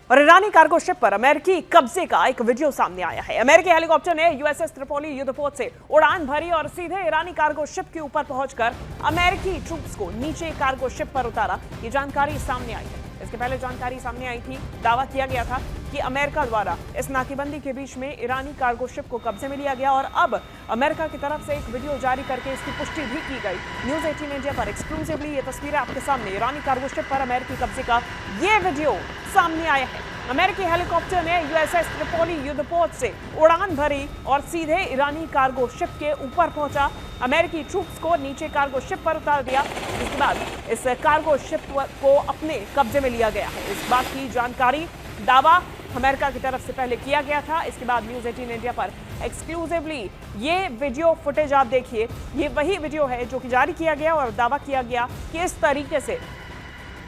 और ईरानी cargo ship पर अमेरिकी कब्जे का एक वीडियो सामने आया है। अमेरिकी हेलीकॉप्टर ने यूएसएस त्रिपोली युद्धपोत से उड़ान भरी और सीधे ईरानी कार्गो शिप के ऊपर पहुंचकर अमेरिकी ट्रूप्स को नीचे कार्गो शिप पर उतारा। ये जानकारी सामने आई है। इसके पहले जानकारी सामने आई थी, दावा किया गया था कि अमेरिका द्वारा इस नाकेबंदी के बीच में ईरानी कार्गो शिप को कब्जे में लिया गया और अब अमेरिका की तरफ से एक वीडियो जारी करके इसकी पुष्टि भी की गई। न्यूज़ 18 इंडिया पर एक्सक्लूसिवली ये तस्वीरें आपके सामने। ईरानी कार्गो शिप पर अमेरिकी कब्जे का ये वीडियो सामने आया है। अमेरिकी हेलीकॉप्टर ने यूएसएस त्रिपोली युद्धपोत से उड़ान भरी और सीधे ईरानी कार्गो शिप के ऊपर पहुंचा। अमेरिकी ट्रूप्स को नीचे कार्गो शिप पर उतार दिया। इसके बाद इस कार्गो शिप को अपने कब्जे में लिया गया है। इस बात की जानकारी, दावा अमेरिका की तरफ से पहले किया गया था। इसके बाद न्यूज़ 18 इंडिया पर एक्सक्लूसिवली ये वीडियो फुटेज आप देखिए। ये वही वीडियो है जो कि जारी किया गया और दावा किया गया कि इस तरीके से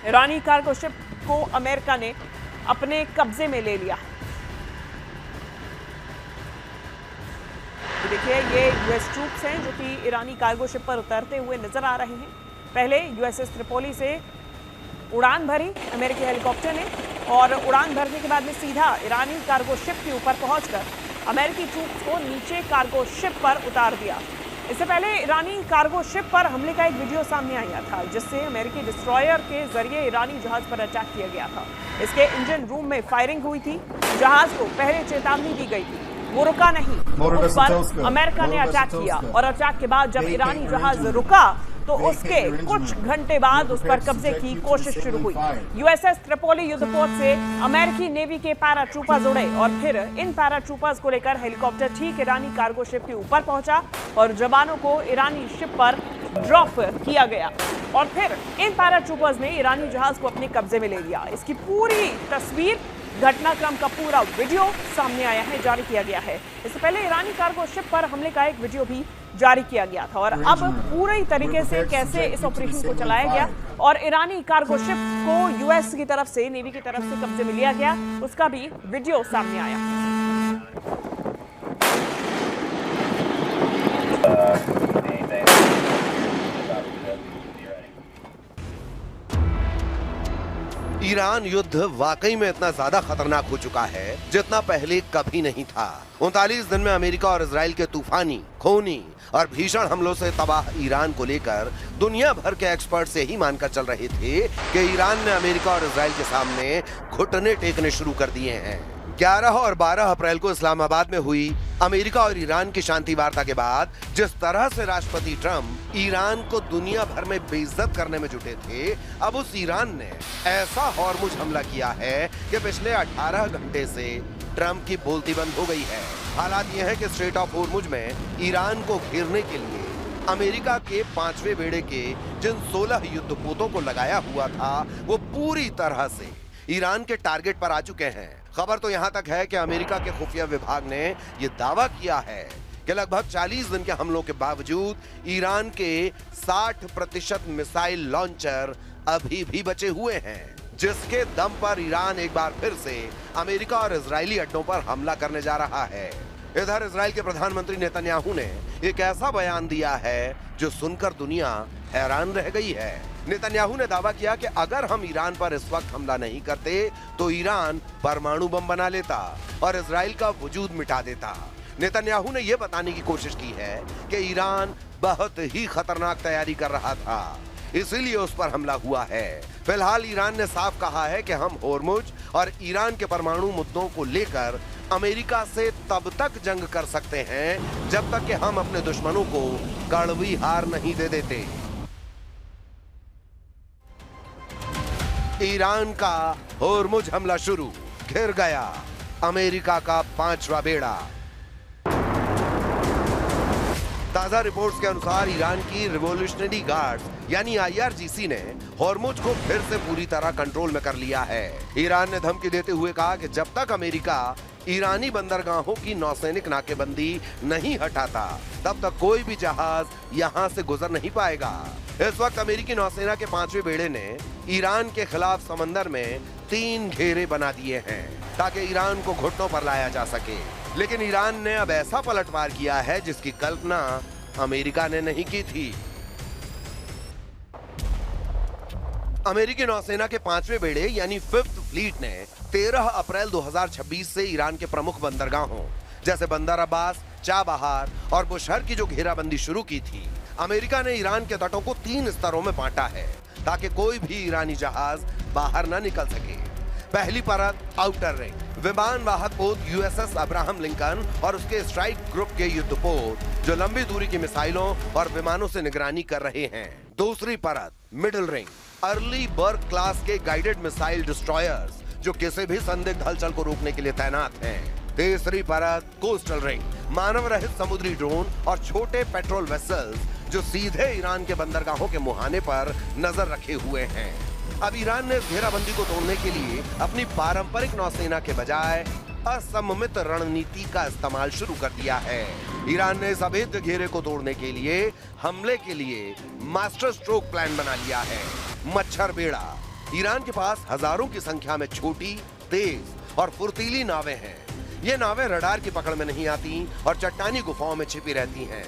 ईरानी कार्गो शिप को अमेरिका ने अपने कब्जे में ले लिया। देखिए, ये यूएस ट्रूप्स हैं जो कि ईरानी कार्गो शिप पर उतरते हुए नजर आ रहे हैं। पहले यूएसएस त्रिपोली से उड़ान भरी अमेरिकी हेलीकॉप्टर ने और उड़ान भरने के बाद में सीधा ईरानी कार्गो शिप के ऊपर पहुंचकर अमेरिकी ट्रूप्स को नीचे कार्गो शिप पर उतार दिया। इससे पहले ईरानी कार्गो शिप पर हमले का एक वीडियो सामने आया था, जिससे अमेरिकी डिस्ट्रॉयर के जरिए ईरानी जहाज पर अटैक किया गया था। इसके इंजन रूम में फायरिंग हुई थी। जहाज को पहले चेतावनी दी गई थी, वो रुका नहीं। उस पर अमेरिका ने अटैक किया और अटैक के बाद जब ईरानी जहाज रुका तो उसके कुछ घंटे बाद उस पर कब्जे की कोशिश शुरू हुई। यूएसएस त्रिपोली युद्धपोत से अमेरिकी नेवी के पैराट्रूपर्स उड़े और फिर इन पैराट्रूपर्स को लेकर हेलीकॉप्टर ठीक ईरानी कार्गो शिप के ऊपर पहुंचा और जवानों को ईरानी शिप पर ड्रॉप किया गया और फिर इन पैराट्रूपर्स ने ईरानी जहाज को अपने कब्जे में ले लिया। इसकी पूरी तस्वीर, घटनाक्रम का पूरा वीडियो सामने आया है, जारी किया गया है। इससे पहले ईरानी कार्गो शिप पर हमले का एक वीडियो भी जारी किया गया था और अब पूरी तरीके से कैसे इस ऑपरेशन को चलाया गया और ईरानी कार्गो शिप को यूएस की तरफ से, नेवी की तरफ से कब्जे में लिया गया, उसका भी वीडियो सामने आया। ईरान युद्ध वाकई में इतना ज्यादा खतरनाक हो चुका है जितना पहले कभी नहीं था। 39 दिन में अमेरिका और इजराइल के तूफानी, खूनी और भीषण हमलों से तबाह ईरान को लेकर दुनिया भर के एक्सपर्ट यही मानकर चल रहे थे कि ईरान ने अमेरिका और इजराइल के सामने घुटने टेकने शुरू कर दिए हैं। 11 और 12 अप्रैल को इस्लामाबाद में हुई अमेरिका और ईरान की शांति वार्ता के बाद जिस तरह से राष्ट्रपति ट्रंप ईरान को दुनिया भर में बेइज्जत करने में जुटे थे, अब उस ईरान ने ऐसा हॉर्मुज हमला किया है कि पिछले 18 घंटे से ट्रंप की बोलती बंद हो गई है। हालात यह है कि स्ट्रेट ऑफ हॉर्मुज में ईरान को घेरने के लिए अमेरिका के 5वें बेड़े के जिन 16 युद्धपोतों को लगाया हुआ था वो पूरी तरह से ईरान के टारगेट पर आ चुके हैं। खबर तो यहां तक है कि अमेरिका के खुफिया विभाग ने यह दावा किया है कि लगभग 40 दिन के हमलों के बावजूद ईरान के 60% मिसाइल लॉन्चर अभी भी बचे हुए हैं, जिसके दम पर ईरान एक बार फिर से अमेरिका और इजरायली अड्डों पर हमला करने जा रहा है। इधर इजराइल के प्रधानमंत्री नेतन्याहू ने एक ऐसा बयान दिया है जो सुनकर दुनिया हैरान रह गई है। नेतन्याहू ने दावा किया कि अगर हम ईरान पर इस वक्त हमला नहीं करते तो ईरान परमाणु बम बना लेता और इजराइल का वजूद मिटा देता। नेतन्याहू ने यह बताने की कोशिश की है कि ईरान बहुत ही खतरनाक तैयारी कर रहा था, इसीलिए उस पर हमला हुआ है। फिलहाल ईरान ने साफ कहा है कि हम होर्मुज और ईरान के परमाणु मुद्दों को लेकर अमेरिका से तब तक जंग कर सकते हैं जब तक कि हम अपने दुश्मनों को कड़वी हार नहीं दे देते। ईरान का होर्मुज हमला शुरू, घिर गया अमेरिका का 5वां बेड़ा। ताजा रिपोर्ट्स के अनुसार ईरान की रिवॉल्यूशनरी गार्ड्स यानी आईआरजीसी ने होर्मुज को फिर से पूरी तरह कंट्रोल में कर लिया है। ईरान ने धमकी देते हुए कहा कि जब तक अमेरिका ईरानी बंदरगाहों की नौसैनिक नाकेबंदी नहीं हटाता तब तक कोई भी जहाज यहां से गुजर नहीं पाएगा। इस वक्त अमेरिकी नौसेना के 5वें बेड़े ने ईरान के खिलाफ समंदर में 3 घेरे बना दिए हैं ताकि ईरान को घुटनों पर लाया जा सके। लेकिन ईरान ने अब ऐसा पलटवार किया है जिसकी कल्पना अमेरिका ने नहीं की थी। अमेरिकी नौसेना के 5वें बेड़े यानी 5th फ्लीट ने 13 अप्रैल 2026 से ईरान के प्रमुख बंदरगाहों जैसे बंदर अब्बास, चाबहार और बुशहर की जो घेराबंदी शुरू की थी, अमेरिका ने ईरान के तटों को 3 स्तरों में बांटा है ताकि कोई भी ईरानी जहाज बाहर न निकल सके। पहली परत आउटर रिंग, विमान वाहक पोत यूएसएस अब्राहम लिंकन और उसके स्ट्राइक ग्रुप के युद्धपोत जो लंबी दूरी की मिसाइलों और विमानों से निगरानी कर रहे हैं। दूसरी परत मिडिल रिंग, अर्ली बर्ग क्लास के गाइडेड मिसाइल डिस्ट्रॉयर्स जो किसी भी संदिग्ध हलचल को रोकने के लिए तैनात हैं। तीसरी परत कोस्टल रिंग, मानव रहित समुद्री ड्रोन और छोटे पेट्रोल वेसल्स जो सीधे ईरान के बंदरगाहों के मुहाने पर नजर रखे हुए हैं। अब ईरान ने घेराबंदी को तोड़ने के लिए अपनी पारंपरिक नौसेना के बजाय असममित रणनीति का इस्तेमाल शुरू कर दिया है। ईरान ने इस अभेद्य घेरे को तोड़ने के लिए हमले के लिए मास्टर स्ट्रोक प्लान बना लिया है। मच्छर बेड़ा, ईरान के पास हजारों की संख्या में छोटी, तेज और फुर्तीली नावें हैं। ये नावें रडार की पकड़ में नहीं आती और चट्टानी गुफाओं में छिपी रहती हैं।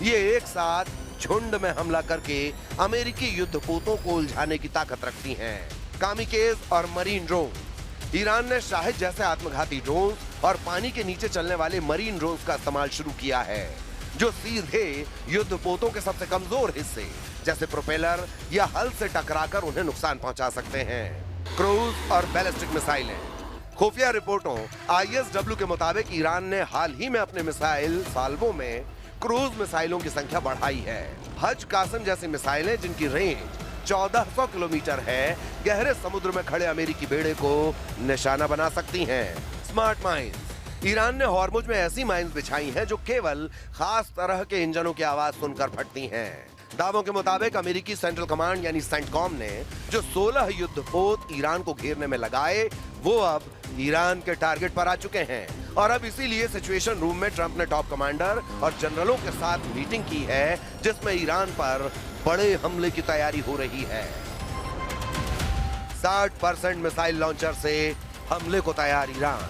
ये एक साथ झुंड में हमला करके अमेरिकी युद्धपोतों को उलझाने की ताकत रखती हैं। कामिकेज और मरीन ड्रोन, ईरान ने शाहिद जैसे आत्मघाती ड्रोन और पानी के नीचे चलने वाले मरीन ड्रोन का इस्तेमाल शुरू किया है जो सीधे युद्धपोतों के सबसे कमजोर हिस्से जैसे प्रोपेलर या हल से टकराकर उन्हें नुकसान पहुंचा सकते हैं। क्रूज और बैलिस्टिक मिसाइलें, खुफिया रिपोर्टों ISW के मुताबिक ईरान ने हाल ही में अपने मिसाइल साल्वों में क्रूज मिसाइलों की संख्या बढ़ाई है। हज कासिम जैसी मिसाइलें जिनकी रेंज 1400 किलोमीटर है, गहरे समुद्र में खड़े अमेरिकी बेड़े को निशाना बना सकती हैं। स्मार्ट माइंस, ईरान ने हॉर्मुज में ऐसी माइंस बिछाई हैं जो केवल खास तरह के इंजनों की आवाज सुनकर फटती हैं। दावों के मुताबिक अमेरिकी सेंट्रल कमांड यानी सेंटकॉम ने जो 16 युद्धपोत ईरान को घेरने में लगाए वो अब ईरान के टारगेट पर आ चुके हैं और अब इसीलिए सिचुएशन रूम में ट्रंप ने टॉप कमांडर और जनरलों के साथ मीटिंग की है जिसमें ईरान पर बड़े हमले की तैयारी हो रही है। 60% मिसाइल लॉन्चर से हमले को तैयार ईरान।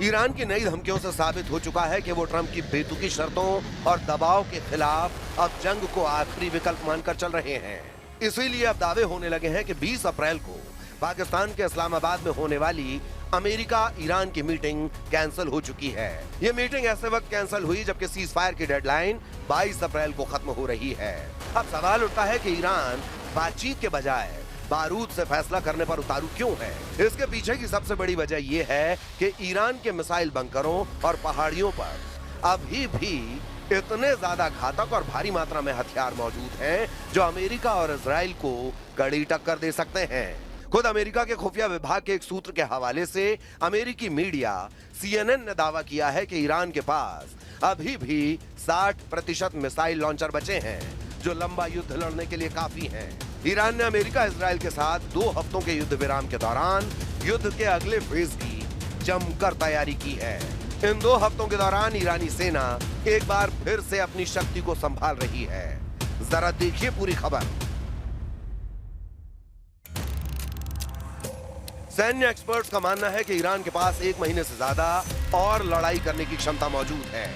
ईरान की नई धमकियों से साबित हो चुका है कि वो ट्रंप की बेतुकी शर्तों और दबाव के खिलाफ अब जंग को आखिरी विकल्प मानकर चल रहे हैं। इसीलिए अब दावे होने लगे हैं कि 20 अप्रैल को पाकिस्तान के इस्लामाबाद में होने वाली अमेरिका ईरान की मीटिंग कैंसिल हो चुकी है। ये मीटिंग ऐसे वक्त कैंसिल हुई जबकि सीज फायर की डेडलाइन 22 अप्रैल को खत्म हो रही है। अब सवाल उठता है कि ईरान बातचीत के बजाय बारूद से फैसला करने पर उतारू क्यों है। इसके पीछे की सबसे बड़ी वजह यह है कि ईरान के मिसाइल बंकरों और पहाड़ियों पर अभी भी इतने ज्यादा घातक और भारी मात्रा में हथियार मौजूद हैं जो अमेरिका और इजराइल को कड़ी टक्कर दे सकते हैं। खुद अमेरिका के खुफिया विभाग के एक सूत्र के हवाले से अमेरिकी मीडिया CNN ने दावा किया है कि ईरान के पास अभी भी 60% मिसाइल लॉन्चर बचे हैं जो लंबा युद्ध लड़ने के लिए काफी हैं। ईरान ने अमेरिका इजराइल के साथ 2 हफ्तों के युद्ध विराम के दौरान युद्ध के अगले फेज की जमकर तैयारी की है। इन 2 हफ्तों के दौरान ईरानी सेना एक बार फिर से अपनी शक्ति को संभाल रही है। जरा देखिए पूरी खबर। सैन्य एक्सपर्ट्स का मानना है कि ईरान के पास 1 महीने से ज्यादा और लड़ाई करने की क्षमता मौजूद है।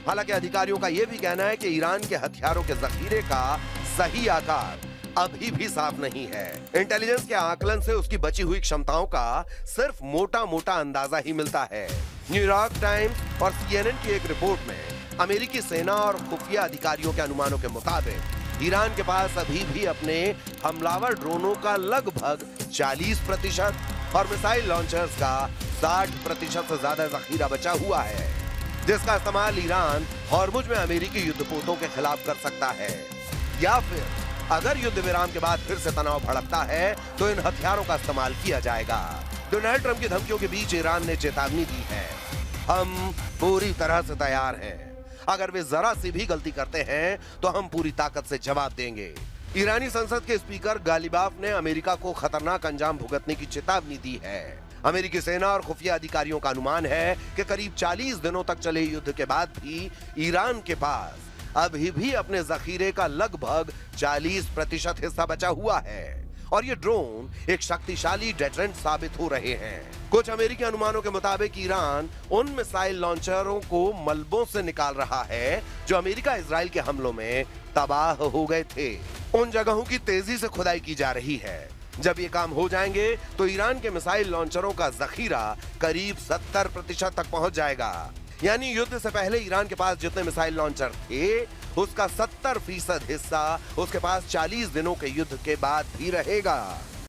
हालांकि अधिकारियों का यह भी कहना है कि ईरान के हथियारों के जखीरे का सही आकार अभी भी साफ नहीं है। इंटेलिजेंस के आकलन से उसकी बची हुई क्षमताओं का सिर्फ मोटा मोटा अंदाजा ही मिलता है। न्यूयॉर्क टाइम्स और CNN की एक रिपोर्ट में अमेरिकी सेना और खुफिया अधिकारियों के अनुमानों के मुताबिक ईरान के पास अभी भी अपने हमलावर ड्रोनों का लगभग 40% और मिसाइल लॉन्चर्स का 60% से ज्यादा जखीरा बचा हुआ है जिसका इस्तेमाल ईरान हॉर्मुज में अमेरिकी युद्धपोतों के खिलाफ कर सकता है। या फिर अगर युद्ध विराम के बाद फिर से तनाव भड़कता है तो इन हथियारों का इस्तेमाल किया जाएगा। डोनाल्ड ट्रंप की धमकियों के बीच ईरान ने चेतावनी दी है, हम पूरी तरह से तैयार हैं। अगर वे जरा सी भी गलती करते हैं तो हम पूरी ताकत से जवाब देंगे। ईरानी संसद के स्पीकर गालिबाफ ने अमेरिका को खतरनाक अंजाम भुगतने की चेतावनी दी है। अमेरिकी सेना और खुफिया अधिकारियों का अनुमान है कि करीब 40 दिनों तक चले युद्ध के बाद भी ईरान के पास अभी भी अपने जखीरे का लगभग 40% हिस्सा बचा हुआ है और ये ड्रोन एक शक्तिशाली डेटरेंट साबित हो रहे हैं। कुछ अमेरिकी अनुमानों के मुताबिक ईरान उन मिसाइल लॉन्चरों को मलबों से निकाल रहा है जो अमेरिका इजराइल के हमलों में तबाह हो गए थे। उन जगहों की तेजी से खुदाई की जा रही है। जब ये काम हो जाएंगे तो ईरान के मिसाइल लॉन्चरों का जखीरा करीब 70% तक पहुंच जाएगा। यानी युद्ध से पहले ईरान के पास जितने मिसाइल लॉन्चर थे उसका 70% हिस्सा उसके पास 40 दिनों के युद्ध के बाद भी रहेगा।